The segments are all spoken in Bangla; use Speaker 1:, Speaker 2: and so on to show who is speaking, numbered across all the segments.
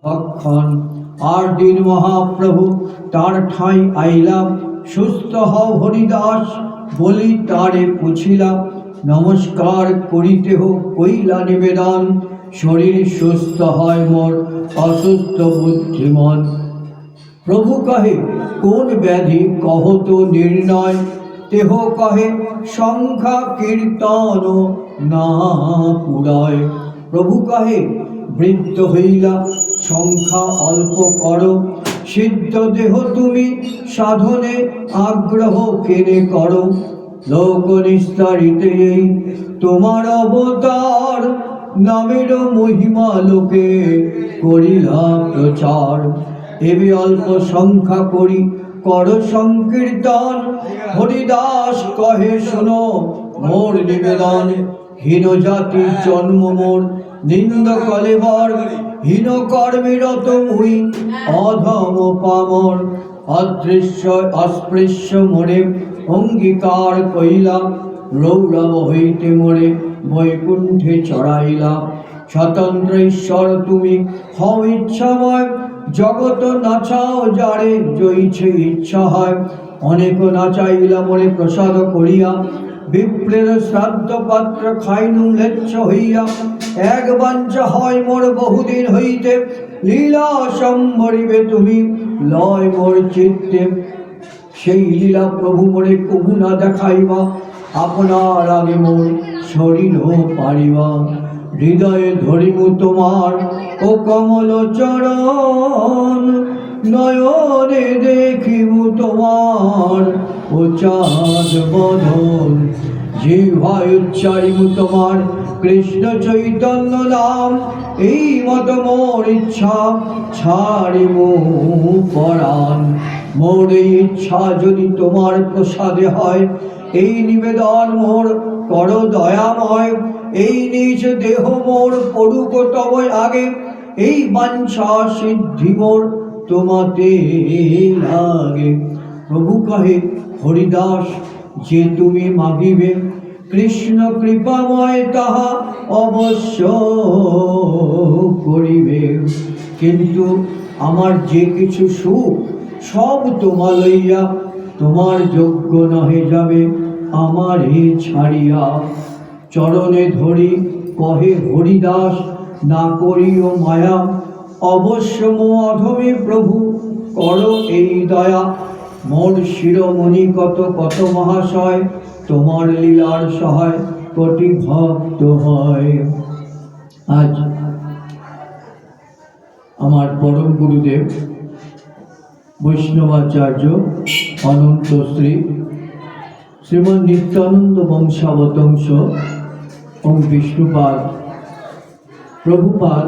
Speaker 1: ভক্ষণ আর দিন মহাপ্রভু তার ঠাঁই আইলা, সুস্থ হও হরিদাস বলি তারে পুছিলা, নমস্কার করিতেহ কইলা নিবেদন, শরীর সুস্থ হয় মোর অসুস্থ বুদ্ধিমন। প্রভু কহে কোন ব্যাধি কহ তো নির্ণয়, দেহ কহে সংখ্যা কীর্তন না পুরায়। প্রভু কহে বৃদ্ধ হইলা সংখ্যা অল্প করো, সিদ্ধ দেহ তুমি সাধনে আগ্রহ কেনে করো। লোক নিস্তারিতে এই তোমার অবতার, নামের মহিমা লোকে করিলা প্রচার। এবে অল্প সংখ্যা করি কর সংকীর্তন, হরিদাস কহে শুনো মোর নিবেদন। হীন জাতির জন্ম মোর নিন্দ কলেবর, হীন কর্মীরত মুই অধম পামর। অদৃশ্য অস্পৃশ্য মোরে অঙ্গীকার কইলা, রৌরব হইতে মোরে বৈকুণ্ঠে চড়াইলা। স্বতন্ত্র ঈশ্বর তুমি হও ইচ্ছাময়, জগত নাচাও যারে জইছে ইচ্ছা হয়। অনেক নাচাইলা মোরে প্রসাদ করিয়া, বিপ্রের শ্রাদ্ধ পাত্র খাইনু লেচ্ছ হইয়া। এক বাঞ্ছা হয় মোর বহুদিন হইতে, লীলা সম্বরিবে তুমি লয় মোর চিত্তে। সেই লীলা প্রভু মোরে কবু না দেখাইবা, আপনার আগে মোর শরীর পারিবা। হৃদয়ে ধরিমু তোমার ও কমল চরণ, নয়নে দেখিমু তোমার ও চাঁদ বদন। জিহ্বায় উচ্চারিমু তোমার কৃষ্ণ চৈতন্য নাম, এই মত মোর ইচ্ছা ছাড়িমু পরাণ। মোর এই ইচ্ছা যদি তোমার প্রসাদে হয়, এই নিবেদন মোর কর দয়াময়। এই নিজ দেহ মোর পড়ুক তব আগে, এই বাঞ্ছা সিদ্ধি মোর তোমাতে লাগে। প্রভু কহে হরিদাস যে তুমি মাগিবে, কৃষ্ণ কৃপাময় তাহা অবশ্য করিবে। কিন্তু আমার যে কিছু সুখ সব তোমা লইয়া, তোমার যোগ্য নহে যাবে আমারে ছাড়িয়া। চরণে ধরি কহে হরিদাস না করিও মায়া, অবশ্য মো অধমে প্রভু করো এই দয়া। মোর শিরোমণি কত কত মহাশয়, তোমার লীলার সহায় কোটি ভক্ত হয়। আজ আমার পরম গুরুদেব বৈষ্ণবাচার্য অনন্ত শ্রী শ্রীমন নিত্যানন্দ বংশাবতংশ ও বিষ্ণুপাদ প্রভুপাদ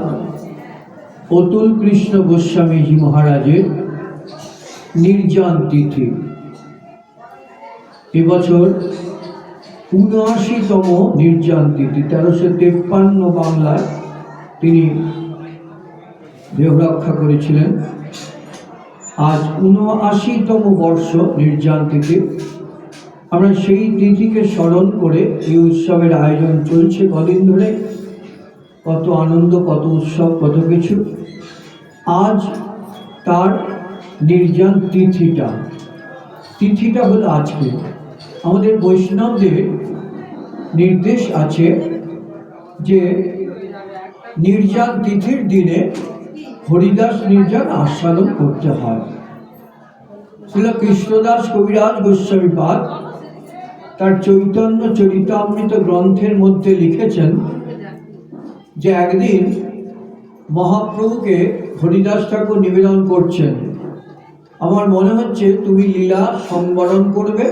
Speaker 1: অতুল কৃষ্ণ গোস্বামীজি মহারাজের নির্জন তিথি। এবছর ৭৯তম নির্জন তিথি। ১৩৫৩ বাংলায় তিনি দেহ রক্ষা করেছিলেন। আজ ৭৯তম বর্ষ নির্জন তিথি। আমরা সেই তিথিকে স্মরণ করে এই উৎসবের আয়োজন চলছে কদিন ধরে। কত আনন্দ, কত উৎসব, কত কিছু। আজ তার নির্জন তিথিটা হলো আজকে। আমাদের বৈষ্ণবদের নির্দেশ আছে যে নির্জন তিথির দিনে হরিদাস নির্জন আস্বাদন করতে হয়। শ্রীল কৃষ্ণদাস কবিরাজ গোস্বামীপাদ তার চৈতন্য চরিতামৃত গ্রন্থের মধ্যে লিখেছেন যে একদিন মহাপ্রভুকে হরিদাস ঠাকুর নিবেদন করছেন, আমার মনে হচ্ছে তুমি লীলা সংবরণ করবে,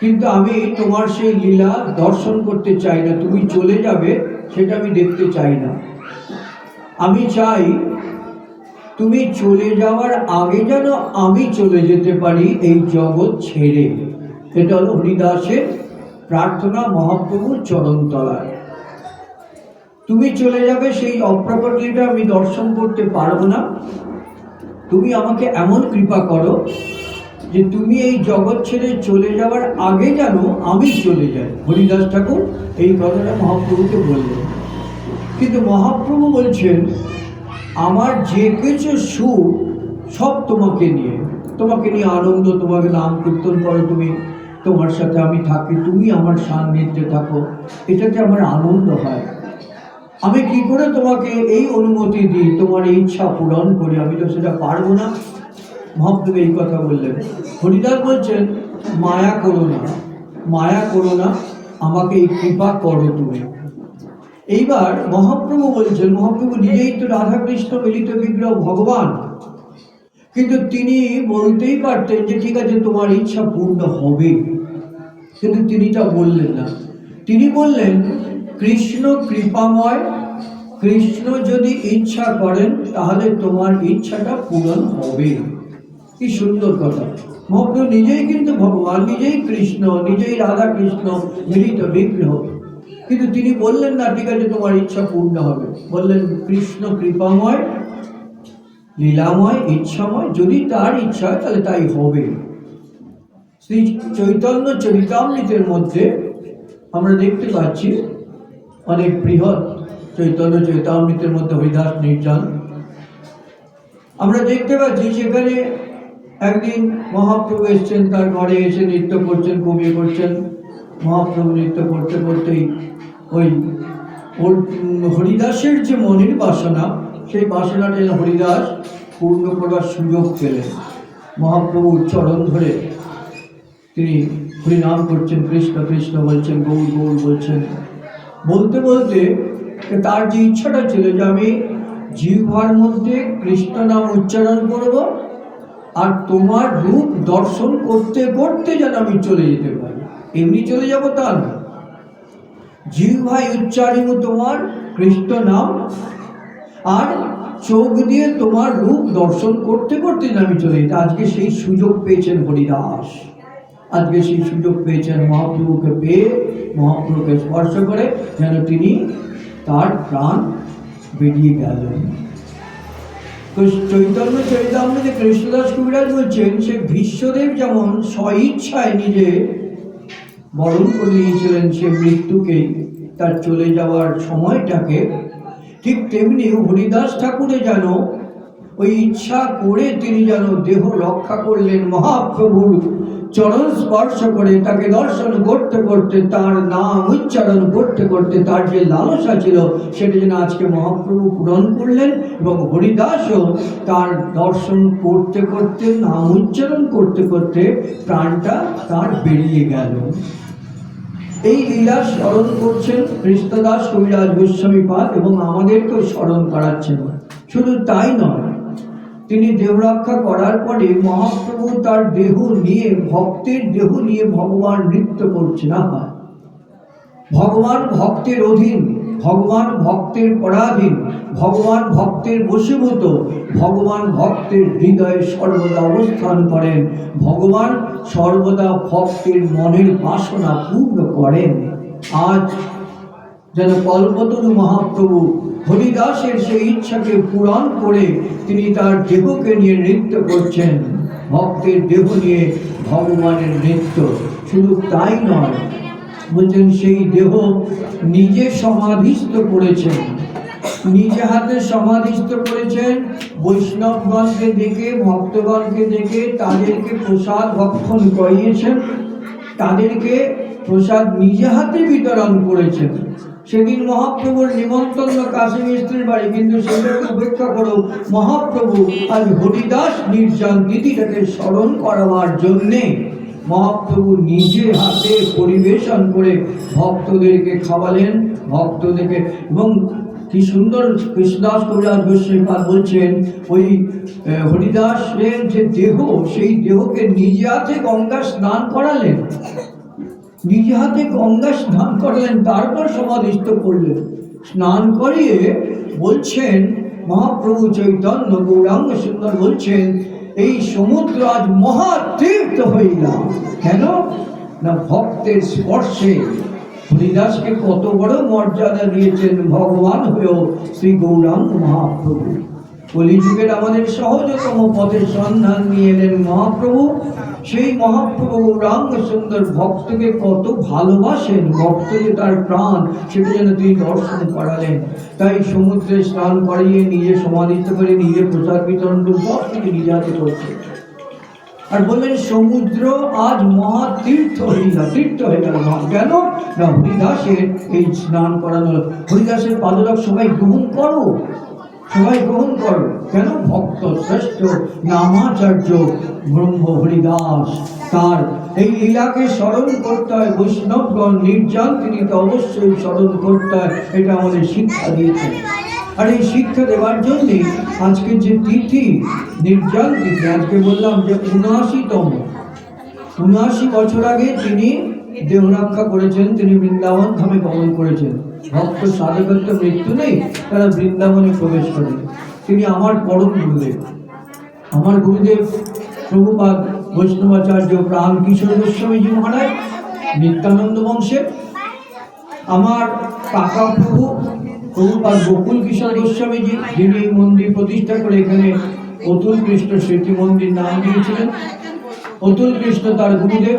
Speaker 1: কিন্তু আমি তোমার সেই লীলা দর্শন করতে চাই না। তুমি চলে যাবে সেটা আমি দেখতে চাই না। আমি চাই তুমি চলে যাওয়ার আগে যেন আমি চলে যেতে পারি এই জগৎ ছেড়ে। এটা হলো হরিদাসের প্রার্থনা মহাপ্রভুর চরণতলায়। তুমি চলে যাবে, সেই অপ্রকট লীলা আমি দর্শন করতে পারবো না। তুমি আমাকে এমন কৃপা করো যে তুমি এই জগৎ ছেড়ে চলে যাওয়ার আগে যেন আমি চলে যাই। হরিদাস ঠাকুর এই কথাটা মহাপ্রভুকে বললেন। কিন্তু মহাপ্রভু বলছেন আমার যে কিছু সুখ সব তোমাকে নিয়ে আনন্দ, তোমাকে নাম কীর্তন করো তুমি, তোমার সাথে আমি থাকি, তুমি আমার সান্নিধ্যে থাকো, এটাতে আমার আনন্দ হয়। আমি কি করে তোমাকে এই অনুমতি দিই তোমার এই ইচ্ছা পূরণ করি? আমি তো সেটা পারবো না। মহাপ্রভু এই কথা বললেন। হরিদাস বলছেন মায়া করো না, আমাকে এই কৃপা করো তুমি। এইবার মহাপ্রভু বলছেন, মহাপ্রভু নিজেই তো রাধাকৃষ্ণ মিলিত বিগ্রহ ভগবান, কিন্তু তিনি বলতেই পারতেন যে ঠিক আছে তোমার ইচ্ছা পূর্ণ হবে, কিন্তু তিনি তা বললেন না। তিনি বললেন কৃষ্ণ কৃপাময়, কৃষ্ণ যদি ইচ্ছা করেন তাহলে তোমার ইচ্ছাটা পূরণ হবে। কি সুন্দর কথা! মহাপ্রভু নিজেই কিন্তু ভগবান, নিজেই কৃষ্ণ, নিজেই রাধা কৃষ্ণ মিলিত বিগ্রহ, কিন্তু তিনি বললেন না ঠিক আছে তোমার ইচ্ছা পূর্ণ হবে। বললেন কৃষ্ণ কৃপাময়, লীলাময়, ইচ্ছাময়, যদি তার ইচ্ছা হয় তাহলে তাই হবে। শ্রী চৈতন্য চরিতামৃতের মধ্যে আমরা দেখতে পাচ্ছি অনেক বৃহৎ চৈতন্য চরিতামৃতের মধ্যে হরিদাস নির্জন আমরা দেখতে পাচ্ছি। সেখানে একদিন মহাপ্রভু এসছেন, তার ঘরে এসে নৃত্য করছেন, কবি করছেন। মহাপ্রভু নৃত্য করতে করতেই ওই হরিদাসের যে মনের বাসনা, সেই বাসনাটা হরিদাস পূর্ণ করবার সুযোগ পেলেন। মহাপ্রভুর চরণ ধরে তিনি হরিনাম করছেন, কৃষ্ণ কৃষ্ণ বলছেন, গৌর গৌর বলছেন। বলতে বলতে তার যে ইচ্ছাটা ছিল যে আমি জিহ্বার মধ্যে কৃষ্ণ নাম উচ্চারণ করব, আর তোমার রূপ দর্শন করতে করতে যেন আমি চলে যেতে পারি। এমনি চলে যাব তা না, জিহ্বায় উচ্চারিত তোমার কৃষ্ণ নাম, আর চোখ দিয়ে তোমার রূপ দর্শন করতে করতে যেন আমি চলে যেতে। আজকে সেই সুযোগ পেয়েছেন হরিদাস, আজকে সেই সুযোগ পেয়েছেন মহাপ্রভুকে পেয়ে, মহাপ্রভুকে স্পর্শ করে যেন তিনি তার প্রাণ বেরিয়ে গেলেন। চৈতন্য চরিতামৃতে কৃষ্ণদাস কবিরাজ বলছেন সে ভীষ্মদেব যেমন স্বইচ্ছায় নিজে বরণ করে নিয়েছিলেন সে মৃত্যুকেই, তার চলে যাওয়ার সময়টাকে, ঠিক তেমনি হরিদাস ঠাকুরে যেন ওই ইচ্ছা করে তিনি যেন দেহ রক্ষা করলেন। মহাপ্রভুর চরণ স্পর্শ করে তাকে দর্শন করতে করতে, তার নাম উচ্চারণ করতে করতে তার যে লালসা ছিল সেটা যেন আজকে মহাপ্রভু পূরণ করলেন, এবং হরিদাসও তার দর্শন করতে করতে, নাম উচ্চারণ করতে করতে প্রাণটা তার বেরিয়ে গেল। এই লীলা স্মরণ করছেন কৃষ্ণদাস কবিরাজ গোস্বামীপাদ, এবং আমাদেরকেও স্মরণ করাচ্ছেন। শুধু তাই নয়, তিনি দেহ রক্ষা করার পরে মহাপ্রভু তার দেহ নিয়ে, ভক্তের দেহ নিয়ে ভগবান নৃত্য করছে না। ভগবান ভক্তের অধীন, ভগবান ভক্তের পরাধীন, ভগবান ভক্তের বশীভূত, ভগবান ভক্তের হৃদয়ে সর্বদা অবস্থান করেন, ভগবান সর্বদা ভক্তের মনের বাসনা পূর্ণ করেন। আজ যেন কল্পতরু মহাপ্রভু হরিদাসের সেই ইচ্ছাকে পূরণ করে তিনি তার দেহকে নিয়ে নৃত্য করছেন, ভক্তের দেহ নিয়ে ভগবানের নৃত্য। শুধু তাই নয়, বলছেন সেই দেহ নিজে সমাধিস্থ করেছেন, নিজে হাতে সমাধিস্থ করেছেন। বৈষ্ণবগণকে দেখে, ভক্তগণকে দেখে তাদেরকে প্রসাদ ভক্ষণ করিয়েছেন, তাদেরকে প্রসাদ নিজে হাতে বিতরণ করেছেন। সেদিন মহাপ্রভুর নিমন্ত্রণ কাশী মিস্ত্রির বাড়ি, কিন্তু সেটাকে উপেক্ষা করো মহাপ্রভু আজ হরিদাস নির্জন দিদিটাকে স্মরণ করাবার জন্যে মহাপ্রভু নিজে হাতে পরিবেশন করে ভক্তদেরকে খাওয়ালেন, ভক্তদেরকে। এবং কি সুন্দর কৃষ্ণদাস কবিরাজ গোস্বামীপাদ বলছেন ওই হরিদাসের যে দেহ, সেই দেহকে নিজে হাতে গঙ্গা স্নান করালেন, নিজে হাতে গঙ্গা স্নান করলেন, তারপর সমাধিস্থ করলেন। স্নান করিয়ে বলছেন মহাপ্রভু চৈতন্য গৌরাঙ্গ সুন্দর বলছেন এই সমুদ্র আজ মহাতীর্থ হইলাম। কেন না ভক্তের স্পর্শে হরিদাসকে কত বড় মর্যাদা দিয়েছেন ভগবান হয়েও শ্রী গৌরাঙ্গ মহাপ্রভু। কলিযুগের আমাদের সহজতম পথের সন্ধান নিয়ে এলেন মহাপ্রভু। সেই মহাপ্রভু রাম সুন্দর ভক্তকে কত ভালোবাসেন, ভক্তকে তার প্রাণ, সেটা যেন তিনি দর্শন করালেন। তাই সমুদ্রে স্নান করিয়ে নিজে সমাধিত করে নিজে প্রসাদ বিতরণ করে সব থেকে নিজে হাতে করছে। আর বললেন সমুদ্র আজ মহাতীর্থ তীর্থ হয়ে গেল। কেন না হরিদাসের এই স্নান করানো, হরিদাসের পাদলাভ সবাই গ্রহণ করো, সবাই গ্রহণ করো। কেন? ভক্ত শ্রেষ্ঠ নামাচার্য ব্রহ্ম হরিদাস, তার এই লীলাকে স্মরণ করতে হয়। বৈষ্ণবগণ নির্জাল তিনি তো অবশ্যই স্মরণ করতে হয়, এটা আমাদের শিক্ষা দিয়েছে। আর এই শিক্ষা দেওয়ার জন্যে আজকের যে তিথি নির্জাল তিথি, আজকে বললাম যে ৭৯ বছর আগে তিনি দেহ রক্ষা করেছেন, তিনি বৃন্দাবন ধামে গমন করেছেন। ভক্ত সাধকত্ব মৃত্যু নেই, তারা বৃন্দাবনে প্রবেশ করেন। তিনি আমার পরম গুরুদেব, আমার গুরুদেব প্রভুপাদ বৈষ্ণবাচার্য প্রাণ কিশোর গোস্বামীজি মহারাজ নিত্যানন্দ বংশের, আমার কাকা প্রভু প্রভুপাদ গোকুল কিশোর গোস্বামীজি, যিনি এই মন্দির প্রতিষ্ঠা করে এখানে অতুল কৃষ্ণ স্মৃতি মন্দির নাম দিয়েছিলেন। অতুল কৃষ্ণ তার গুরুদেব,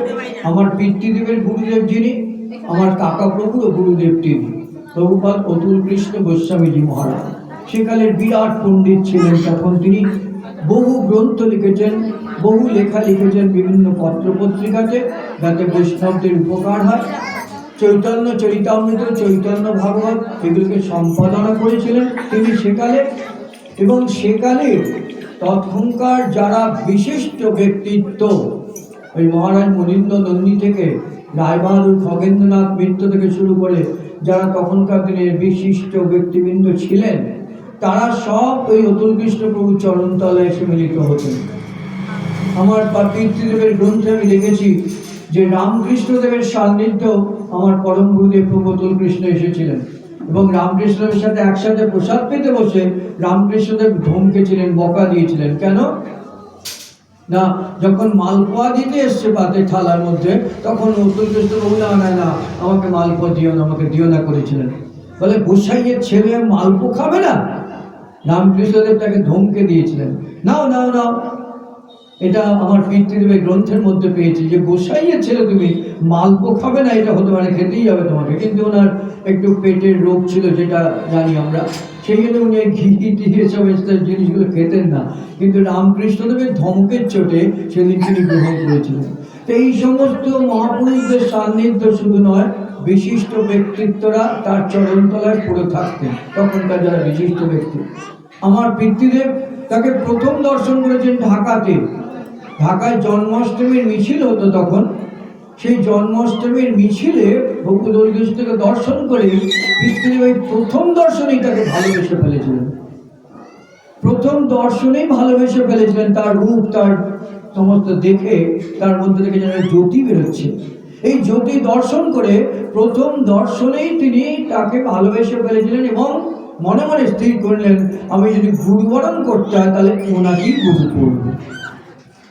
Speaker 1: আমার পিতৃদেবের গুরুদেব যিনি, আমার কাকা প্রভুর গুরুদেব তিনি প্রভুপাদ অতুল কৃষ্ণ গোস্বামীজি মহারাজ। সেকালের বিরাট পণ্ডিত ছিলেন। তখন তিনি বহু গ্রন্থ লিখেছেন, বহু লেখা লিখেছেন বিভিন্ন পত্র পত্রিকাতে, যাতে বৈষ্ণবদের উপকার হয়। চৈতন্য চরিতামৃত, চৈতন্য ভাগবত এগুলোকে সম্পাদনা করেছিলেন তিনি সেকালে। এবং সেকালে তৎক্ষণকার যারা বিশিষ্ট ব্যক্তিত্ব, ওই মহারাজ মনীন্দ্র নন্দী থেকে রায়বাহাদুর খগেন্দ্রনাথ মিত্র থেকে শুরু করে যারা তখনকার দিনের বিশিষ্ট ব্যক্তিবৃন্দ ছিলেন, তারা সব ওই অতুল কৃষ্ণ প্রভু চরণতলায় এসে মিলিত হতেন। আমার পিতৃদেবের গ্রন্থে আমি লিখেছি যে রামকৃষ্ণদেবের সান্নিধ্য আমার পরম গুরুদেব প্রভু অতুল কৃষ্ণ এসেছিলেন, এবং রামকৃষ্ণদেবের সাথে একসাথে প্রসাদ পেতে বসে রামকৃষ্ণদেব ধমকেছিলেন, বকা দিয়েছিলেন। কেন না, যখন মালপোয়া দিতে এসছে পাতে থালার মধ্যে, তখন অতুল কৃষ্ণ প্রভু না আমাকে মালপোয়া দিও না, আমাকে দিও না করেছিলেন। বলে গোসাইয়ের ছেলে মালপো খাবে না? রামকৃষ্ণদেব তাকে ধমকে দিয়েছিলেন, নাও নাও নাও। এটা আমার পিতৃদেবের গ্রন্থের মধ্যে পেয়েছি যে গোসাইয়ের ছেলে তুমি মালপো খাবে না, এটা হতে পারে, খেতেই হবে তোমাকে। কিন্তু ওনার একটু পেটের রোগ ছিল, যেটা জানি আমরা, সেই জন্য উনি ঘি এসব জিনিসগুলো খেতেন না। কিন্তু রামকৃষ্ণদেবের ধমকের চোটে সেদিন তিনি গ্রহণ করেছিলেন। তো এই সমস্ত মহাপুরুষদের সান্নিধ্য শুধু নয়, বিশিষ্ট ব্যক্তিত্বরা তার চরণতলায় পড়ে থাকতেন। তখনকার যারা বিশিষ্ট ব্যক্তি, আমার পিতৃদেব তাকে প্রথম দর্শন করেছেন ঢাকাতে। ঢাকায় জন্মাষ্টমীর মিছিল হতো তখন। সেই জন্মাষ্টমীর মিছিলে গোকুল কৃষ্ণকে দর্শন করে পিতৃদেব ওই প্রথম দর্শনেই তাকে ভালোবেসে ফেলেছিলেন। প্রথম দর্শনেই ভালোবেসে ফেলেছিলেন। তার রূপ, তার সমস্ত দেখে তার মধ্যে থেকে যেন জ্যোতি বেরোচ্ছে। এই জ্যোতি দর্শন করে প্রথম দর্শনেই তিনি তাকে ভালোবেসে ফেলেছিলেন, এবং মনে মনে স্থির করলেন আমি যদি গুরুবরণ করতে হয় তাহলে ওনাকেই গুরু করব।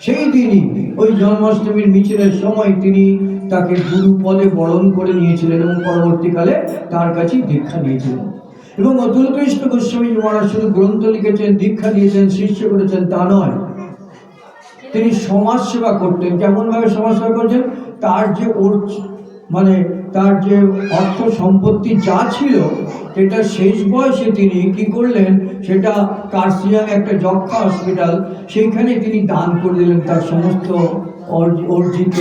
Speaker 1: সেই দিনই ওই জন্মাষ্টমীর মিছিলের সময় তিনি তাকে গুরু পদে বরণ করে নিয়েছিলেন, এবং পরবর্তীকালে তার কাছেই দীক্ষা নিয়েছিলেন। এবং অতুল কৃষ্ণ গোস্বামী মহারাজ শুধু গ্রন্থ লিখেছেন, দীক্ষা দিয়েছেন, শিষ্য করেছেন তা নয়, তিনি সমাজ সেবা করতেন। কেমন ভাবে সমাজ সেবা করছেন? তার যে তার যে অর্থ সম্পত্তি যা ছিল, সেটা শেষ বয়সে তিনি কি করলেন, সেটা কার্সিয়াং একটা যক্ষা হসপিটাল, সেইখানে তিনি দান করে দিলেন। তার সমস্ত অর্জিত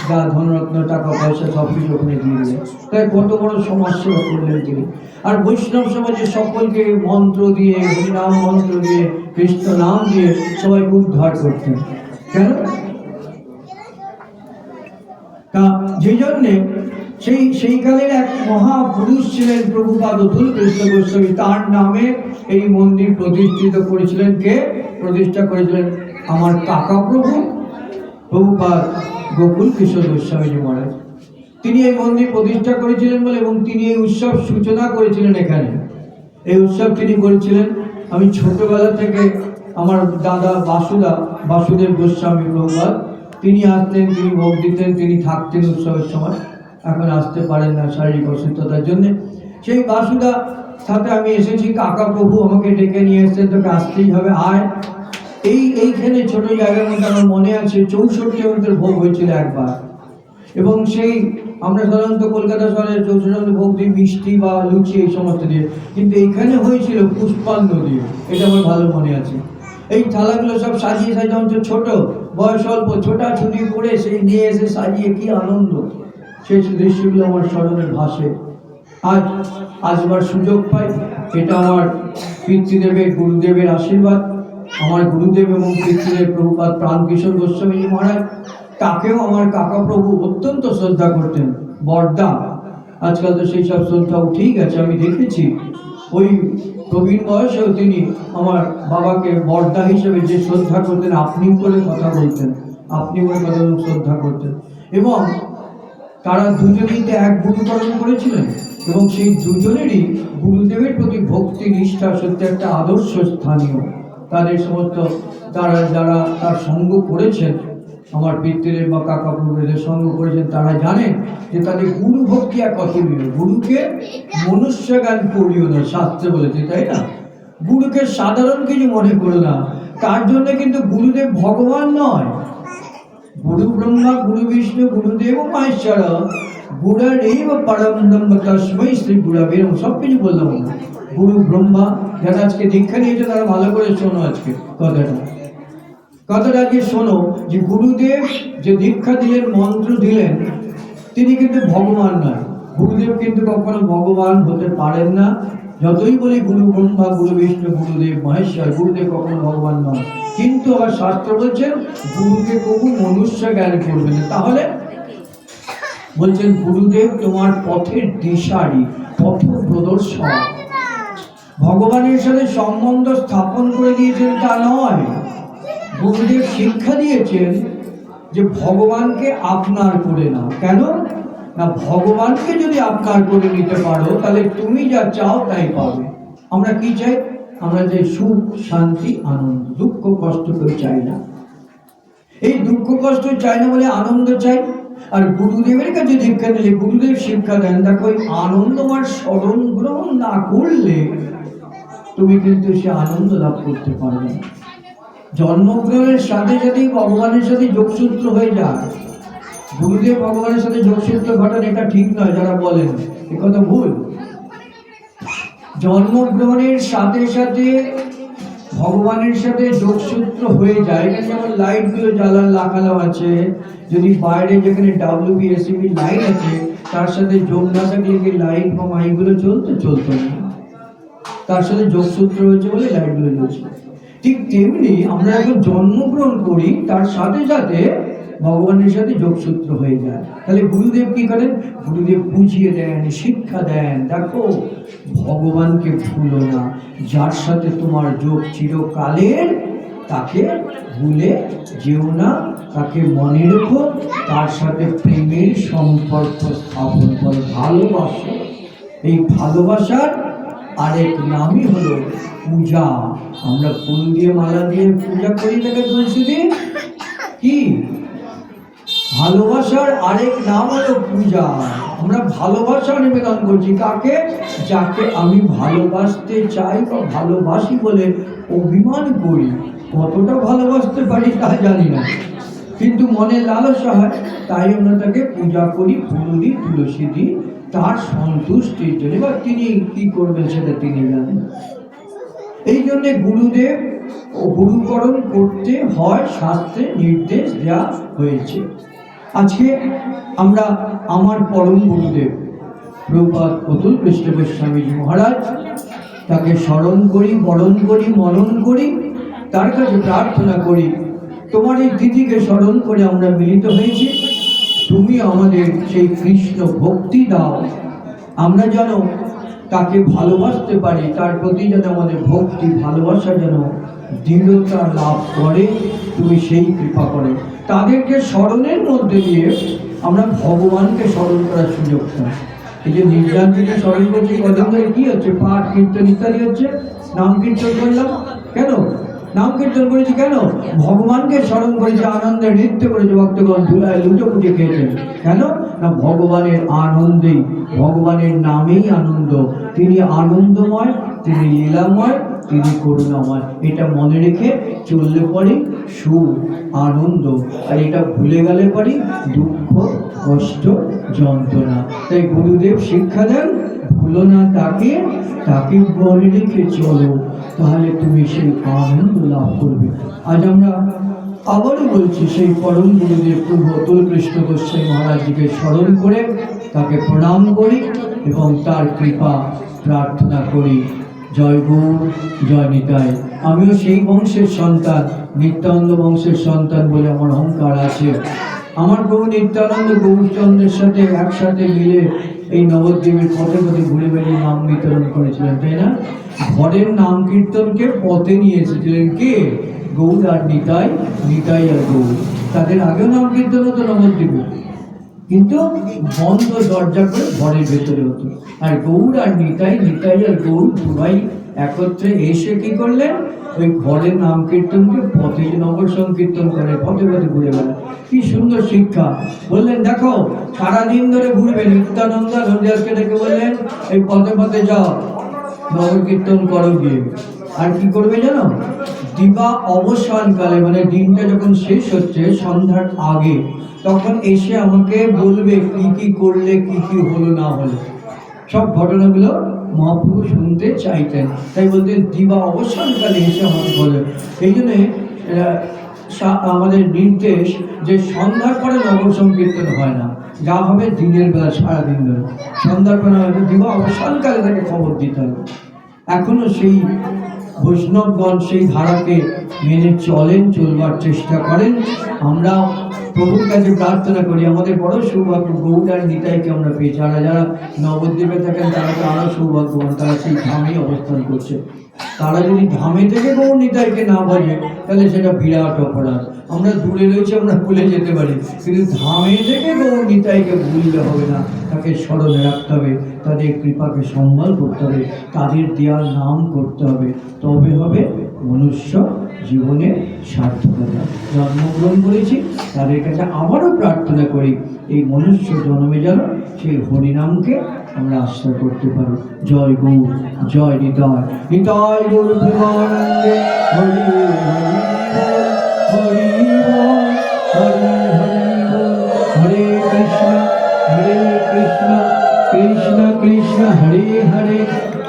Speaker 1: যা ধনরত্ন, টাকা পয়সা সব কিছু ওখানে দিয়ে দিলেন। তাই কত বড় সমাজ সেবা করলেন তিনি। আর বৈষ্ণব সমাজে সকলকে মন্ত্র দিয়ে, হরিনাম মন্ত্র দিয়ে, কৃষ্ণ নাম দিয়ে সবাইকে উদ্ধার করতেন। কেন? তা যে জন্যে সেইকালের এক মহাপুরুষ ছিলেন প্রভুপাদ অতুল কৃষ্ণ গোস্বামী, তার নামে এই মন্দির প্রতিষ্ঠিত করেছিলেন। কে প্রতিষ্ঠা করেছিলেন? আমার কাকা প্রভু প্রভুপাদ গোকুল কিশোর গোস্বামীজি মহারাজ। তিনি এই মন্দির প্রতিষ্ঠা করেছিলেন বলে, এবং তিনি এই উৎসব সূচনা করেছিলেন এখানে। এই উৎসব তিনি করেছিলেন। আমি ছোটবেলা থেকে আমার দাদা বাসুদেব গোস্বামী প্রভুপাদ, তিনি আসতেন, তিনি ভোগ দিতেন, তিনি থাকতেন উৎসবের সময়। এখন আসতে পারেন না শারীরিক অসুস্থতার জন্য। সেই বাসুদা সাথে আমি এসেছি, কাকা প্রভু আমাকে ডেকে নিয়ে এসছেন, তোকে আসতেই হবে, আয়। এইখানে ছোট জায়গার মধ্যে আমার মনে আছে 64 অন্তের ভোগ হয়েছিল একবার। এবং সেই আমরা সাধারণত কলকাতা শহরে 64 ভোগ দিই মিষ্টি বা লুচি এই সমস্ত দিয়ে, কিন্তু এইখানে হয়েছিল পুষ্পান্ন দিয়ে, এটা আমার ভালো মনে আছে। এই থালাগুলো সব সাজিয়ে সাজিয়ে, ছোট বয়স অল্প, ছোটাছুটি করে সেই নিয়ে এসে সাজিয়ে, কি আনন্দ! সেই দৃশ্যগুলো আমার স্মরণে ভাসে। আজ আসবার সুযোগ পাই, এটা আমার পিতৃদেবের গুরুদেবের আশীর্বাদ। আমার গুরুদেব এবং পিতৃদেব প্রভুপাদ প্রাণকিশোর গোস্বামীজি মহারাজ, তাকেও আমার কাকা প্রভু অত্যন্ত শ্রদ্ধা করতেন, বরদা। আজকাল তো সেই সব শ্রদ্ধা উঠেই গেছে, আমি দেখেছি। ওই প্রবীণ বয়সেও তিনি আমার বাবাকে বরদা হিসেবে যে শ্রদ্ধা করতেন, আপনি করে কথা বলতেন, আপনি করে কথা শ্রদ্ধা করতেন। এবং তারা দুজনেই তো এক গুরুকরণ করেছিলেন, এবং সেই দুজনেরই গুরুদেবের প্রতি ভক্তি নিষ্ঠা সত্যি একটা আদর্শ স্থানীয়। তাদের সমস্ত যারা তার সঙ্গ করেছেন, আমার পিতৃদেব বা কাকা প্রভুদের সঙ্গ করেছেন, তারা জানেন যে তাদের গুরু ভক্তি আর কত প্রিয়। গুরুকে মনুষ্য জ্ঞান করিও না, শাস্ত্রে বলেছে, তাই না? গুরুকে সাধারণ কিছু মনে করো না, তার জন্য কিন্তু গুরুদেব ভগবান নয়। গুরু ব্রহ্মা গুরু বিষ্ণু গুরুদেব মহেশ্বর গুরুরেব পরম ব্রহ্ম তস্मै শ্রী গুরবে নমঃ। সব কিছু বললাম। গুরু ব্রহ্মা, যারা আজকে দীক্ষা নিয়েছে তারা ভালো করে শোনো আজকে কথাটা আজকে শোনো, যে গুরুদেব যে দীক্ষা দিলেন, মন্ত্র দিলেন, তিনি কিন্তু ভগবান নয়। গুরুদেব কিন্তু কখনো ভগবান হতে পারেন না। যতই বলি গুরু ব্রহ্মা গুরু বিষ্ণু গুরুদেব মহেশ্বর, গুরুদেব কখনো ভগবান নয়। কিন্তু আবার শাস্ত্র বলছেন গুরুকে কবু মনুষ্য জ্ঞান করবে না। তাহলে বলছেন গুরুদেব তোমার পথের দিশারি, পথ প্রদর্শক। ভগবানের সাথে সম্বন্ধ স্থাপন করে দিয়েছেন তা নয়, গুরুদেব শিক্ষা দিয়েছেন যে ভগবানকে আপনার করে নাও। কেন না, ভগবানকে যদি আপনার করে নিতে পারো তাহলে তুমি যা চাও তাই পাবে। আমরা কি চাই? আমরা চাই সুখ, শান্তি, আনন্দ। দুঃখ কষ্ট কেউ চাই না। এই দুঃখ কষ্ট চাই না বলে আনন্দ চাই। আর গুরুদেবের কাছে দীক্ষা নিলে গুরুদেব শিক্ষা দেন, দেখো আনন্দময় স্মরণ গ্রহণ না করলে তুমি কিন্তু সে আনন্দ লাভ করতে পারবে না। জন্মগ্রহণের সাথে সাথেই ভগবানের সাথে যোগসূত্র হয়ে যায়। গুরুদেব ভগবানের সাথে যোগসূত্র ঘটান, এটা ঠিক নয়। যারা বলেন এ কথা ভুল। জন্মগ্রহণের সাথে সাথে ভগবানের সাথে যোগসূত্র হয়ে যায়। এখানে যেমন লাইটগুলো জ্বালার লাগানো আছে, যদি বাইরে যেখানে WBSCB লাইট আছে তার সাথে যোগ না থাকলে কি লাইট বা মাইকগুলো চলতো না, তার সাথে যোগসূত্র হয়েছে বলে লাইটগুলো জ্বলছে। ঠিক তেমনি আমরা যখন জন্মগ্রহণ করি তার সাথে সাথে ভগবানের সাথে যোগসূত্র হয়ে যায়। তাহলে গুরুদেব কি করেন? গুরুদেব বুঝিয়ে দেন, শিক্ষা দেন, দেখো ভগবানকে ভুলো না, যার সাথে তোমার যোগ চিরকালের, তাকে ভুলে যেও না, তাকে মনে রেখো, তার সাথে প্রেমের সম্পর্ক স্থাপন করো, ভালোবাসো। এই ভালোবাসার আরেক নামই হলো পূজা। আমরা ফুল দিয়ে মালা দিয়ে পূজা করি, তাকে তুলসী দিয়ে। কি ভালোবাসার আরেক নাম হলো পূজা। আমরা ভালোবাসা নিবেদন করছি কাকে? যাকে আমি ভালোবাসতে চাই বা ভালোবাসি বলে অভিমান করি। কতটা ভালোবাসতে পারি তা জানি না, কিন্তু মনে লালসা হয়, তাই আমরা তাকে পূজা করি, ফুল দিই, তুলসী দিই, তার সন্তুষ্টির জন্য। বা তিনি কি করবেন সেটা তিনি জানেন। এই জন্য গুরুদেব ও গুরুকরণ করতে হয়, শাস্ত্রে নির্দেশ দেওয়া হয়েছে। আজকে আমরা আমার পরম গুরুদেব প্রভুপাদ অতুল কৃষ্ণ গোস্বামীজি মহারাজ, তাকে স্মরণ করি, বরণ করি, মনন করি, তার কাছে প্রার্থনা করি, তোমার এই তিথিকে স্মরণ করে আমরা মিলিত হয়েছি, তুমি আমাদের সেই কৃষ্ণ ভক্তি দাও, আমরা যেন তাকে ভালোবাসতে পারি, তার প্রতি যেন আমাদের ভক্তি ভালোবাসা যেন দৃঢ়তা লাভ করে, তুমি সেই কৃপা করে। তাদেরকে স্মরণের মধ্যে দিয়ে আমরা ভগবানকে স্মরণ করার সুযোগ পাই। এই যে নির্যানকে স্মরণ করছি, কদিন ধরে কি হচ্ছে? পাঠ কীর্তন ইত্যাদি হচ্ছে, নাম কীর্তন করলাম। কেন নাম কীর্তন করেছি? কেন? ভগবানকে স্মরণ করেছি, আনন্দে নৃত্য করেছে, ভক্তগণ ধুলায় লুটোপুটি খেয়েছেন। কেন? না ভগবানের আনন্দেই, ভগবানের নামেই আনন্দ। তিনি আনন্দময়, তিনি লীলাময়, তিনি করুণাময়। এটা মনে রেখে চললে পরে সুখ আনন্দ, আর এটা ভুলে গেলে পরে দুঃখ কষ্ট যন্ত্রণা। তাই গুরুদেব শিক্ষা দেন, ভুলো না তাকে, তাকে মনে রেখে চলো, তাহলে তুমি সেই আনন্দ লাভ করবে। আজ আমরা আবারও বলছি, সেই পরম গুরুদেব প্রভু অতুল কৃষ্ণ গোস্বামী মহারাজজিকে স্মরণ করে তাকে প্রণাম করি এবং তার কৃপা প্রার্থনা করি। জয় গৌর, জয় নিতাই। আমিও সেই বংশের সন্তান, নিত্যানন্দ বংশের সন্তান বলে আমার অহংকার আছে। আমার প্রভু নিত্যানন্দ গৌরচন্দ্রের সাথে একসাথে মিলে এই নবদ্বীপের পথে পথে ঘুরে বেড়িয়ে নাম বিতরণ করেছিলেন, তাই না? ঘরের নাম কীর্তনকে পথে নিয়ে এসেছিলেন কে? গৌর আর নিতাই, নিতাই আর গৌর। তাদের আগেও নাম কীর্তন হতো নবদ্বীপে, কিন্তু বন্ধ দরজা করে ঘরের ভেতরে হতো। আর গৌর আর নিতাই, নিতাই আর গৌর দুভাই একত্রে এসে কি করলেন? ওই ঘরের নাম কীর্তনকে পথে, নগর সংকীর্তন করে পথে পথে ঘুরে বেড়ায়। কি সুন্দর শিক্ষা! বললেন দেখো, সারাদিন ধরে ঘুরবে। নিত্যানন্দ হরিদাসকে ডেকে বললেন এই পথে পথে যাও, নগর কীর্তন করো গিয়ে। আর কি করবে জানো? দিবা অবসানকালে, মানে দিনটা যখন শেষ হচ্ছে সন্ধ্যার আগে, তখন এসে আমাকে বলবে কি কি করলে, কি কি হলো না হলো। সব ঘটনাগুলো মহাপ্রভু শুনতে চাইতেন, তাই বলতেন দিবা অবসানকালে এসে আমাকে বলে। এই জন্যে আমাদের নির্দেশ যে সন্ধ্যার পরে নগর সংকীর্তন হয় না, যা হবে দিনের বেলা সারাদিন ধরে। সন্ধ্যার পরে দিবা অবসানকালে তাকে খবর দিতে হবে। এখনো সেই বৈষ্ণবগণ সেই ধারাকে মেনে চলেন, চলবার চেষ্টা করেন। আমরা প্রভুর কাছে প্রার্থনা করি, আমাদের বড় সৌভাগ্য গৌর আর নিতাইকে আমরা পেয়েছি। যারা যারা নবদ্বীপে থাকেন তারা তো আরো সৌভাগ্যবান, তারা সেই ধামেই অবস্থান করছে। তারা যদি ধামে থেকে গৌর নিতাইকে না বাজে তাহলে সেটা বিরাট অপরাধ। আমরা দূরে রয়েছে, আমরা ভুলে যেতে পারি, কিন্তু ধামে থেকে গৌর নিতাইকে ভুললে হবে না, তাকে স্মরণে রাখতে হবে, তাদের কৃপাকে সম্মান করতে হবে, তাদের দেওয়ার নাম করতে হবে, তবে হবে মনুষ্য জীবনে সার্থকতা। জন্মগ্রহণ করেছি, তাদের কাছে আবারও প্রার্থনা করি এই মনুষ্য জন্মে যেন সেই হরিনামকে আমরা আশ্রয় করতে পারি। জয় গৌর, জয় নিতাই। নিতাই গৌর প্রেমানন্দে হরি হরি হরি হরি কৃষ্ণ, হরে কৃষ্ণ, কৃষ্ণ কৃষ্ণ হরে হরে,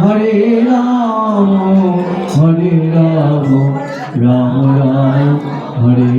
Speaker 1: হরে রাম, হরে রাম, রাম রাম হরে